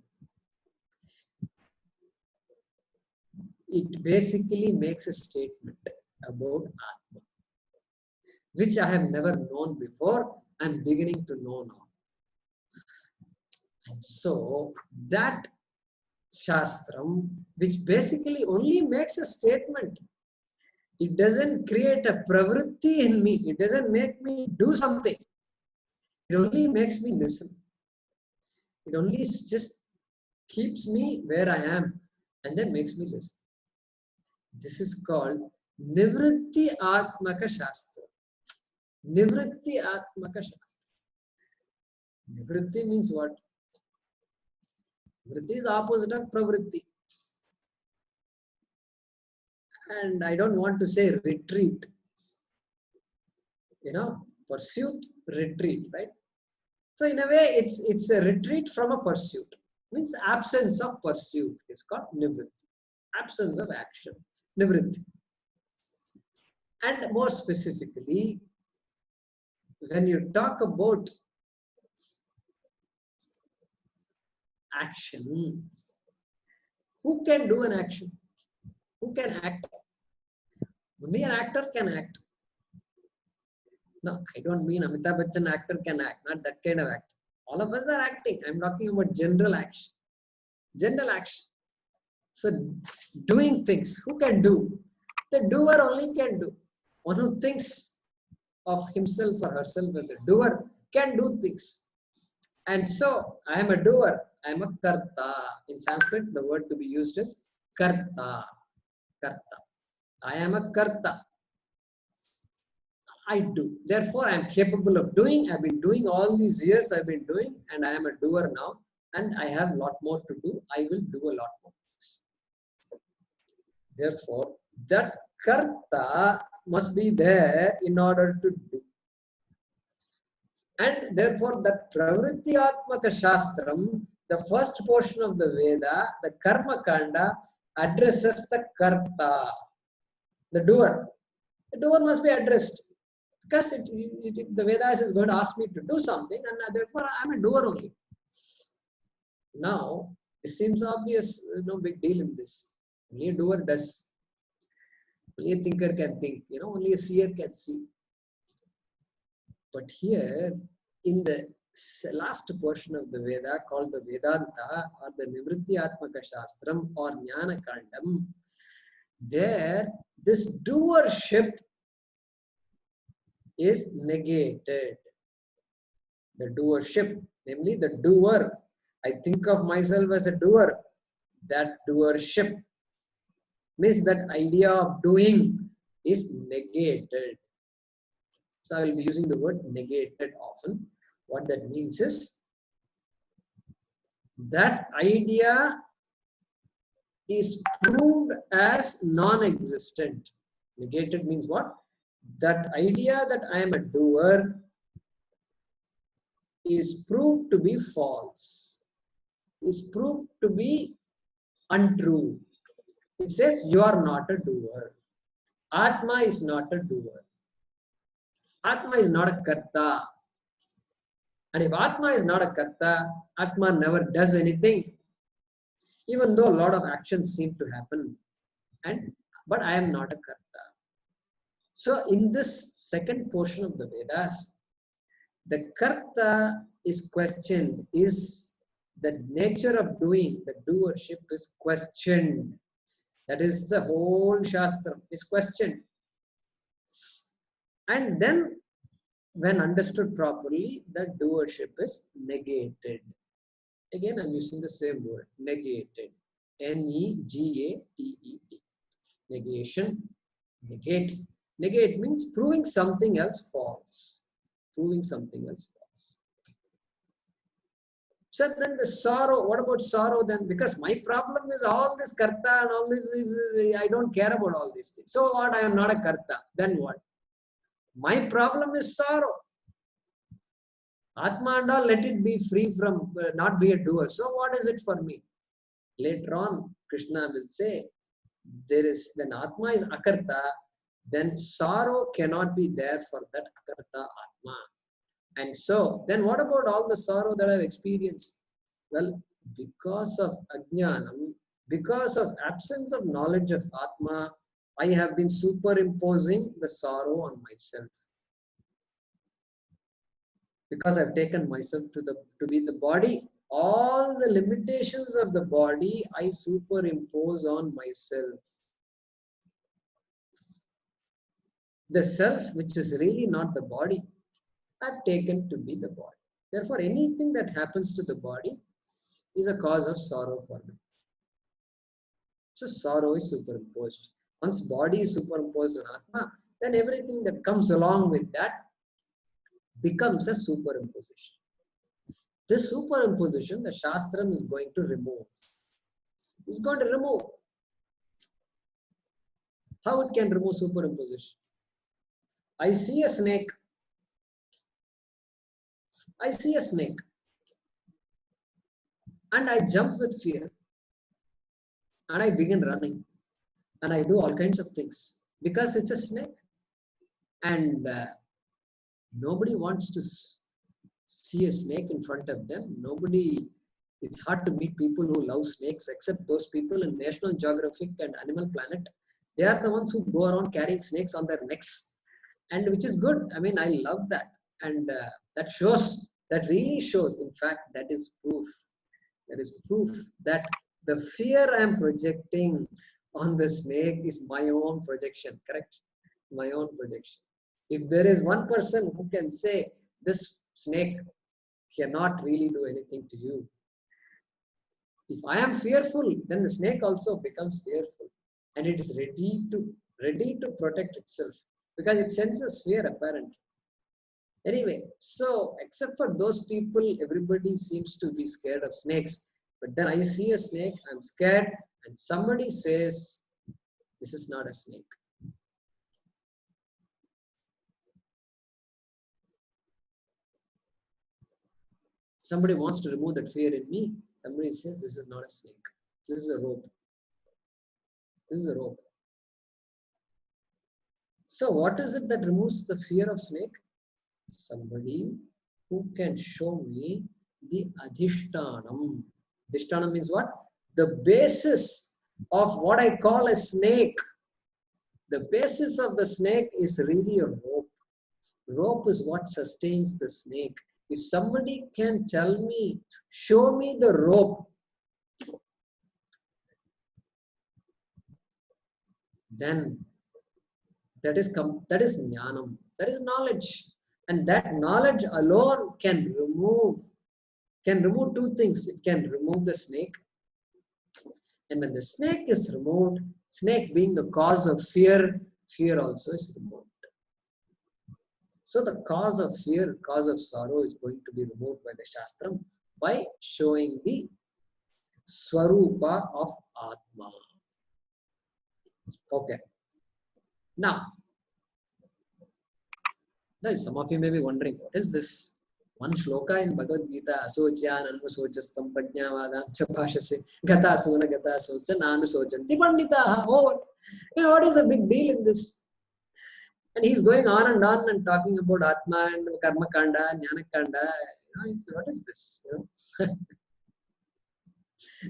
It basically makes a statement about Atma, which I have never known before. I'm beginning to know now. And so that Shastram, which basically only makes a statement, it doesn't create a pravritti in me. It doesn't make me do something. It only makes me listen. It only just keeps me where I am and then makes me listen. This is called Nivritti Atmaka Shastra. Nivritti Atmaka Shastra. Nivritti means what? Vritti is opposite of pravritti. And I don't want to say retreat. Pursuit, retreat, right? So in a way, it's a retreat from a pursuit. Means absence of pursuit is called nivritti. Absence of action. Nivritti. And more specifically, when you talk about action, who can do an action? Who can act? Only an actor can act. No, I don't mean Amitabh Bachchan actor can act, not that kind of act. All of us are acting. I'm talking about general action. General action. So doing things, who can do? The doer only can do. One who thinks of himself or herself as a doer can do things. And so I am a doer. I am a karta. In Sanskrit, the word to be used is karta. Karta. I am a karta. I do. Therefore, I am capable of doing. I've been doing all these years. I've been doing, and I am a doer now. And I have a lot more to do. I will do a lot more things. Therefore, that karta must be there in order to do. And therefore, that pravritti atmaka shastram, the first portion of the Veda, the karma kanda, addresses the karta, the doer. The doer must be addressed. Because the Vedas is going to ask me to do something, and therefore I am a doer only. Now, it seems obvious, no big deal in this. Only a doer does. Only a thinker can think. Only a seer can see. But here, in the last portion of the Veda called the Vedanta or the Nivritti Atmaka Shastram or Jnana Kandam, there this doership is negated. The doership, namely the doer. I think of myself as a doer. That doership means that idea of doing is negated. So I will be using the word negated often. What that means is that idea is proved as non-existent. Negated means what? That idea that I am a doer is proved to be false, is proved to be untrue. It says you are not a doer. Atma is not a doer. Atma is not a karta. And if Atma is not a karta, Atma never does anything. Even though a lot of actions seem to happen. But I am not a karta. So in this second portion of the Vedas, the karta is questioned, is the nature of doing, the doership is questioned. That is the whole Shastra is questioned. And then when understood properly, the doership is negated. Again, I'm using the same word, negated. N-E-G-A-T-E-D. Negation, negate. Negate means proving something else false. Proving something else false. So then the sorrow, what about sorrow then? Because my problem is all this karta and all this is, I don't care about all these things. So what? I am not a karta. Then what? My problem is sorrow. Atma and all, let it be free from, not be a doer. So what is it for me? Later on, Krishna will say, when Atma is akarta, then sorrow cannot be there for that akarta Atma. And so, then what about all the sorrow that I've experienced? Well, because of ajnanam, because of absence of knowledge of Atma, I have been superimposing the sorrow on myself. Because I've taken myself to be the body, all the limitations of the body I superimpose on myself. The self, which is really not the body, I've taken to be the body. Therefore, anything that happens to the body is a cause of sorrow for me. So sorrow is superimposed. Once body is superimposed on Atma, then everything that comes along with that becomes a superimposition. This superimposition, the Shastram is going to remove. It's going to remove. How it can remove superimposition? I see a snake. I see a snake. And I jump with fear. And I begin running. And I do all kinds of things. Because it's a snake. And nobody wants to see a snake in front of them. It's hard to meet people who love snakes except those people in National Geographic and Animal Planet. They are the ones who go around carrying snakes on their necks. And which is good. I mean, I love that. And that really shows, in fact, that is proof. That is proof that the fear I am projecting on the snake is my own projection, correct? My own projection. If there is one person who can say, this snake cannot really do anything to you. If I am fearful, then the snake also becomes fearful. And it is ready to protect itself. Because it senses fear apparently. Anyway, so except for those people, everybody seems to be scared of snakes. But then I see a snake, I'm scared, and somebody says, this is not a snake. Somebody wants to remove that fear in me. Somebody says, this is not a snake. This is a rope. This is a rope. So what is it that removes the fear of snake? Somebody who can show me the adhishtanam. Adhishtanam means what? The basis of what I call a snake. The basis of the snake is really a rope. Rope is what sustains the snake. If somebody can tell me, show me the rope, then that is jnanam. That is knowledge. And that knowledge alone can remove two things. It can remove the snake. And when the snake is removed, snake being the cause of fear, fear also is removed. So the cause of fear, cause of sorrow is going to be removed by the Shastram by showing the Swarupa of Atma. Okay. Now, some of you may be wondering, what is this? One shloka in Bhagavad Gita, Asojya, Nanusojastam, Pajnavada, Chapashase, Gata Sona, Gata Socha, Nanusojanti Panditaha. Oh, what is the big deal in this? And he's going on and talking about Atma and Karma Kanda, Jnana Kanda. What is this?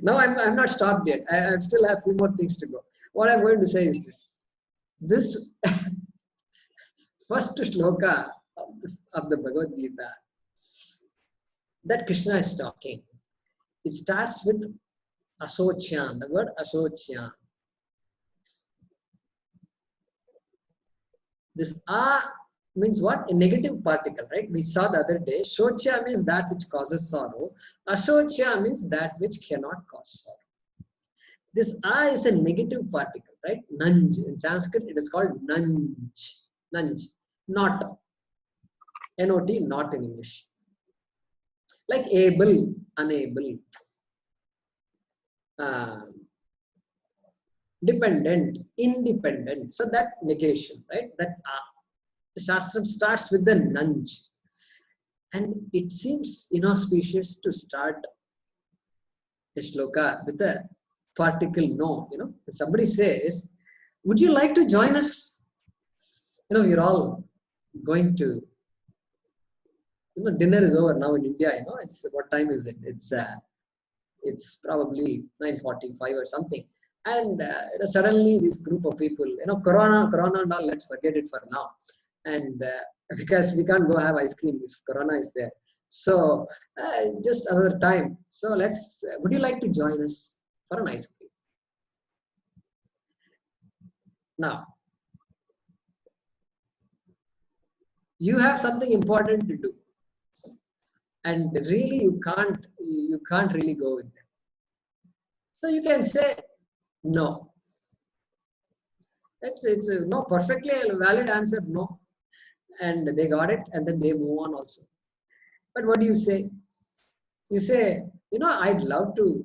Now I'm not stopped yet. I still have a few more things to go. What I'm going to say is this. This first shloka of the Bhagavad Gita that Krishna is talking, it starts with Asocyan, the word Asocyan. This A means what? A negative particle, right? We saw the other day. Shocha means that which causes sorrow. Ashocha means that which cannot cause sorrow. This A is a negative particle, right? Nanj. In Sanskrit, it is called nanj. Nanj. Not. Not, not in English. like able, unable, uh, dependent, independent. So that negation, right? That the Shastram starts with the nunj. And it seems inauspicious to start a shloka with a particle no. When somebody says, would you like to join us? We're all going to, dinner is over now in India. It's, what time is it? It's probably 9:45 or something. And suddenly this group of people, corona and all, let's forget it for now. And because we can't go have ice cream if corona is there. So just another time. So would you like to join us for an ice cream? Now, you have something important to do. And really you can't really go with them. So you can say no. It's a no, perfectly valid answer, no. And they got it, and then they move on also. But what do you say? You say, I'd love to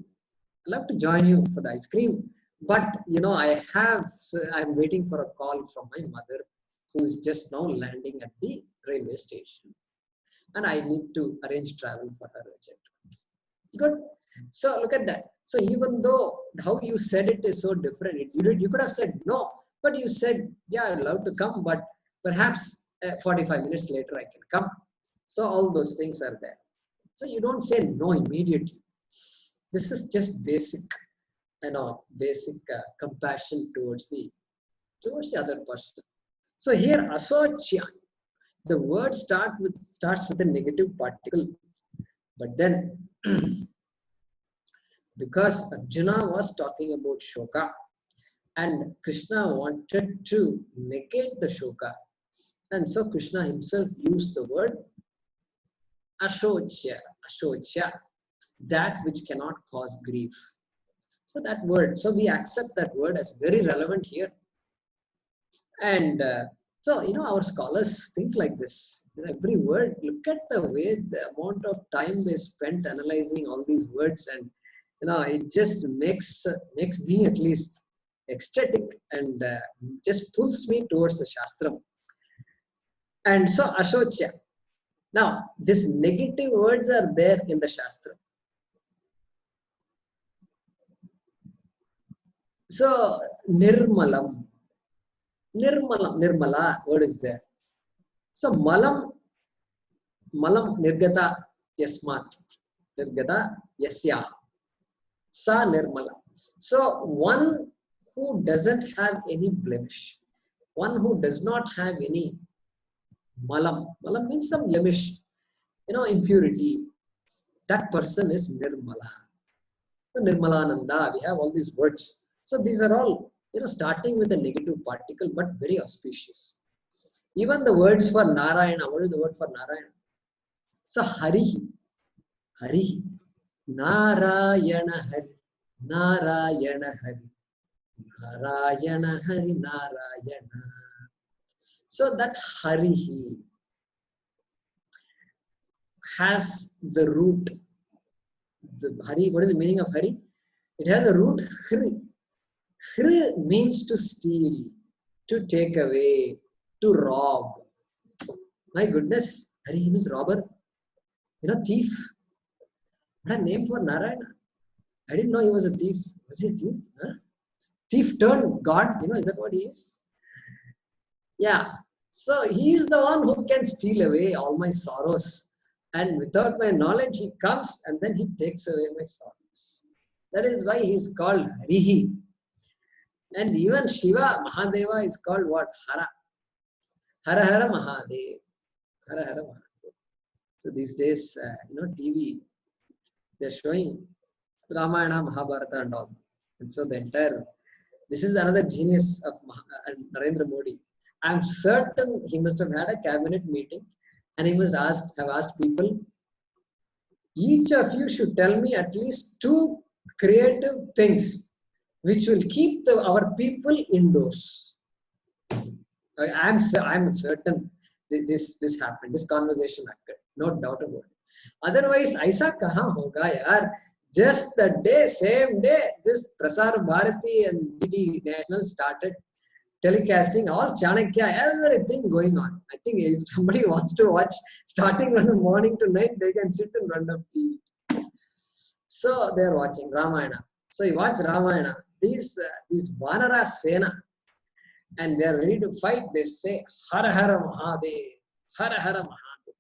join you for the ice cream, but I'm waiting for a call from my mother, who is just now landing at the railway station, and I need to arrange travel for her urgent. Good. So look at that. So even though how you said it is so different, you could have said no, but you said, yeah, I'd love to come, but perhaps 45 minutes later I can come. So all those things are there. So you don't say no immediately. This is just basic, basic compassion towards the other person. So here, asochya, the word starts with a negative particle, but then because Arjuna was talking about shoka, and Krishna wanted to negate the shoka, and so Krishna himself used the word ashochya, that which cannot cause grief. So that word, so we accept that word as very relevant here. And so, our scholars think like this. Every word, look at the way, the amount of time they spent analyzing all these words, and it just makes me at least ecstatic, and just pulls me towards the Shastram. And so Ashochya. Now, these negative words are there in the Shastra. So Nirmalam. Nirmala word is there. So Malam Nirgata Yasmat. Nirgata Yasya. Sa Nirmala. So one who doesn't have any blemish, one who does not have any malam. Malam means some blemish, impurity. That person is Nirmala. So Nirmalananda, we have all these words. So these are all, starting with a negative particle, but very auspicious. Even the words for Narayana, what is the word for Narayana? So Harihi, Narayana Hari, Narayana Hari, Narayana Hari, Narayana. So that Harihi has the root. The Hari, what is the meaning of Hari? It has the root Hri. Hri means to steal, to take away, to rob. My goodness, Hari means robber. Thief. What a name for Narayana. I didn't know he was a thief. Was he a thief? Huh? Thief turned God. Is that what he is? Yeah. So he is the one who can steal away all my sorrows. And without my knowledge, he comes and then he takes away my sorrows. That is why he is called Harihi. And even Shiva, Mahadeva is called what? Hara. Hara Hara Mahadev. Hara Hara Mahadev. So these days, TV, they're showing Ramayana, Mahabharata and all. And so this is another genius of Narendra Modi. I'm certain he must have had a cabinet meeting and he must have asked people, each of you should tell me at least 2 creative things which will keep our people indoors. I'm certain this happened, this conversation occurred, no doubt about it. Otherwise, aisa kahan hoga yaar? Just the day, same day, this Prasar Bharati and DD National started telecasting all Chanakya, everything going on. I think if somebody wants to watch starting from the morning to night, they can sit in front of TV. So they are watching Ramayana. So you watch Ramayana. These Vanara Sena, and they are ready to fight. They say Hara Hara Mahadev, Hara Hara Mahadev.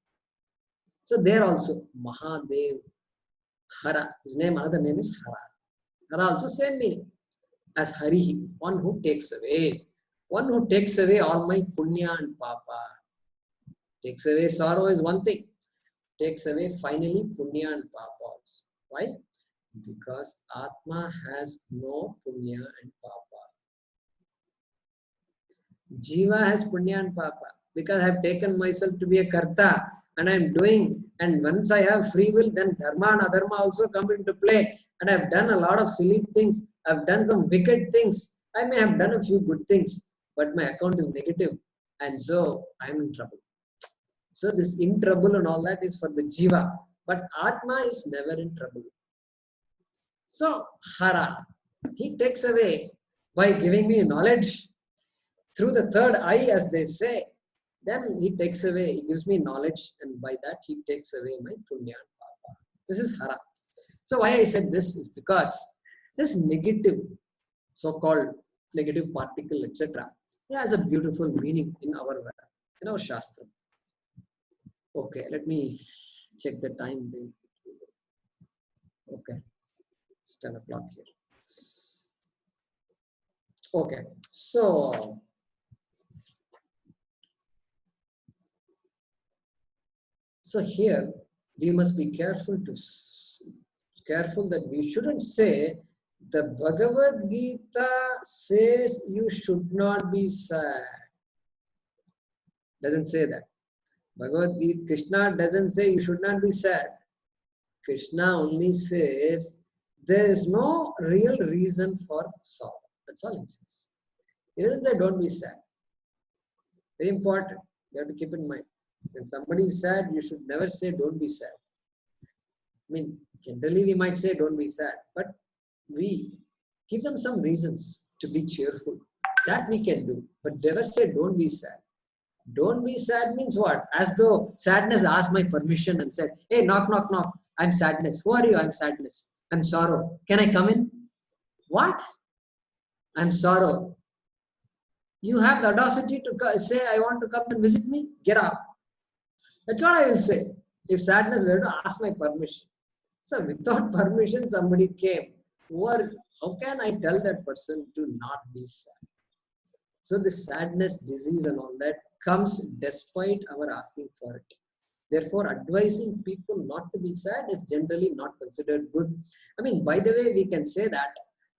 So there also Mahadev, Hara. His name, another name is Hara. Hara also same meaning as Hari, one who takes away. One who takes away all my punya and papa. Takes away sorrow is one thing. Takes away finally punya and papa also. Why? Because Atma has no punya and papa. Jiva has punya and papa. Because I have taken myself to be a karta and I am doing. And once I have free will, then dharma and adharma also come into play. And I have done a lot of silly things. I have done some wicked things. I may have done a few good things, but my account is negative. And so I am in trouble. So this in trouble and all that is for the jiva. But Atma is never in trouble. So Hara, he takes away by giving me knowledge through the third eye, as they say. Then he takes away, he gives me knowledge, and by that he takes away my punya and papa. This is Hara. So why I said this is because this negative, so-called negative particle, etc., it has a beautiful meaning in our Shastra. Okay, let me check the time. Okay, it's 10 o'clock here. Okay, so here we must be careful that we shouldn't say the Bhagavad Gita says you should not be sad. Doesn't say that. Bhagavad Gita, Krishna doesn't say you should not be sad. Krishna only says there is no real reason for sorrow. That's all he says. He doesn't say don't be sad. Very important. You have to keep in mind. When somebody is sad, you should never say don't be sad. I mean, generally we might say don't be sad, but we give them some reasons to be cheerful. That we can do, but never say don't be sad. Don't be sad means what? As though sadness asked my permission and said, hey, knock, knock, knock. I'm sadness. Who are you? I'm sadness. I'm sorrow. Can I come in? What? I'm sorrow. You have the audacity to say, I want to come and visit me? Get out. That's what I will say. If sadness were to ask my permission. So without permission, somebody came. How can I tell that person to not be sad? So the sadness, disease and all that comes despite our asking for it. Therefore, advising people not to be sad is generally not considered good. I mean, by the way, we can say that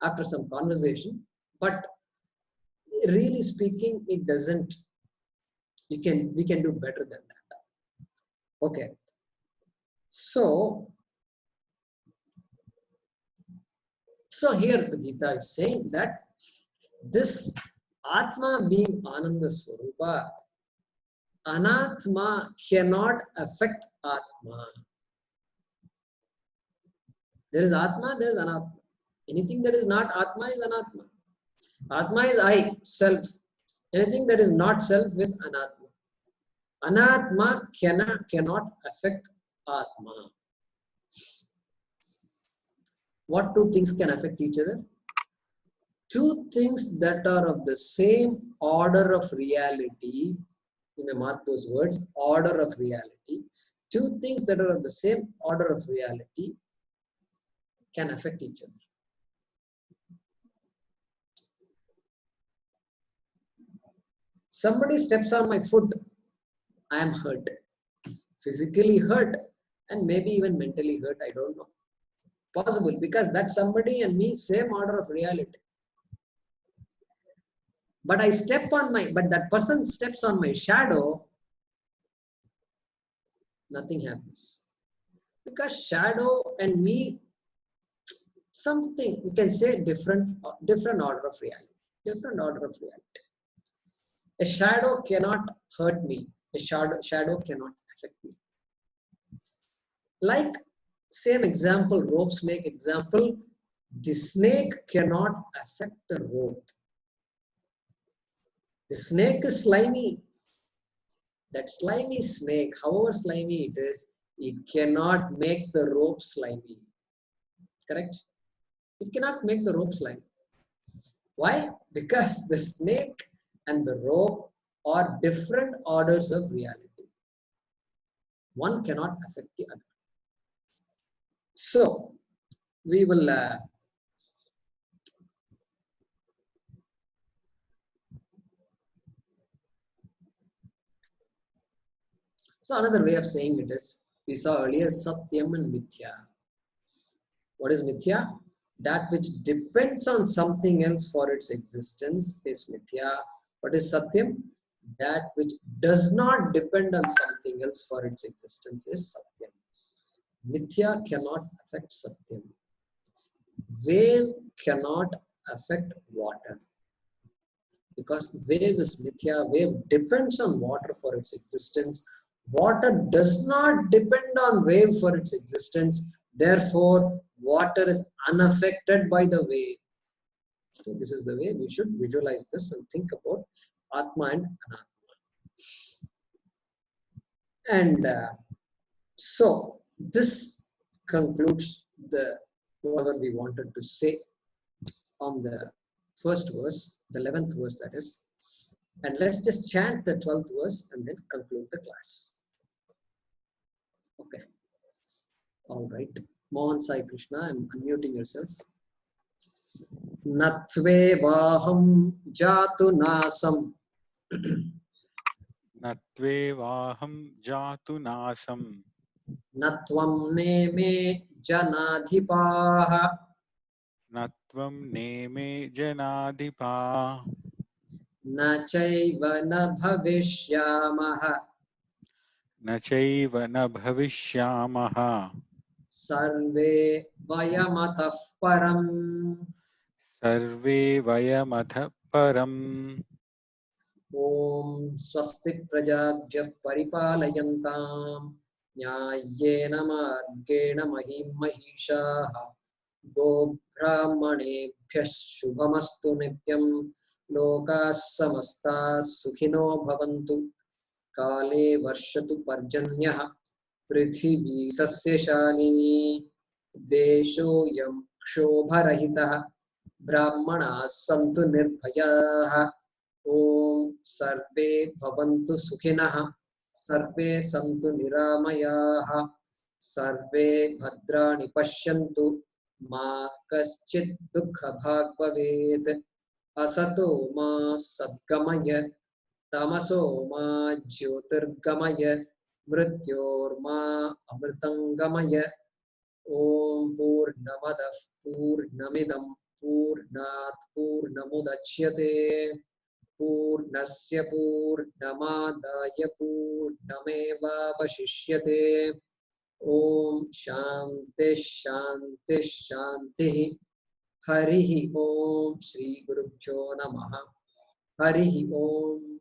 after some conversation, but really speaking, it doesn't. We can do better than that. Okay. So here the Gita is saying that this Atma being Ananda Swarupa, Anatma cannot affect Atma. There is Atma, there is Anatma. Anything that is not Atma is Anatma. Atma is I, self. Anything that is not self is Anatma. Anatma cannot affect Atma. What two things can affect each other? Two things that are of the same order of reality. You may mark those words, order of reality. Two things that are of the same order of reality can affect each other. Somebody steps on my foot, I am hurt. Physically hurt and maybe even mentally hurt, I don't know. Possible, because that somebody and me, same order of reality. But but that person steps on my shadow, nothing happens. Because shadow and me, something, we can say different order of reality. Different order of reality. A shadow cannot hurt me. A shadow cannot affect me. Like same example, rope snake example, the snake cannot affect the rope. The snake is slimy. That slimy snake, however slimy it is, it cannot make the rope slimy. Correct? It cannot make the rope slimy. Why? Because the snake and the rope are different orders of reality. One cannot affect the other. So, we will so another way of saying it is, we saw earlier Satyam and Mithya. What is Mithya? That which depends on something else for its existence is Mithya. What is Satyam? That which does not depend on something else for its existence is Satyam. Mithya cannot affect Satyam. Wave cannot affect water. Because wave is Mithya, wave depends on water for its existence. Water does not depend on wave for its existence. Therefore, water is unaffected by the wave. So this is the way we should visualize this and think about Atma and Anatma. And so this concludes the whatever we wanted to say on the first verse, the 11th verse that is. And let's just chant the 12th verse and then conclude the class. Okay. All right. Mohan Sai Krishna, I'm unmuting yourself. Natve vaham jatu nasam. Natve vaham jatu nasam. Natvam neme janadhipaha. Natvam neme janadhipa. Na chaiva na bhavishyamaha. Nachaiva na bhavishyamaha. Sarve vayamatah param. Sarve vayamatha param. Om swasti prajabhyah paripalayantam. Nyayena margena mahim mahishaha. Go brahmanebhyah shubhamastu nityam. Lokas samastas sukhino bhavantu. Kale varshatu parjanyah. Prithvi sasyashalini. Desho yam kshobarahitah. Brahmanas santu nirbhayaha. Om sarve bhavantu sukhinah. Sarve santu niramayaha. Sarve bhadrani pashyantu. Ma kaschid dukha bhag bhavet. Asato ma sadgamaya. Tamaso ma jyotirgamaya. Mrityorma amritangamaya. Om Purnamadah Purnamidam Purnat Purnamudachyate Purnasya Purnamadaya Purnameva Vashishyate. Om Shanti Shanti Shanti. Harihi Om Shri Gurubhyo Namaha. Harihi Om.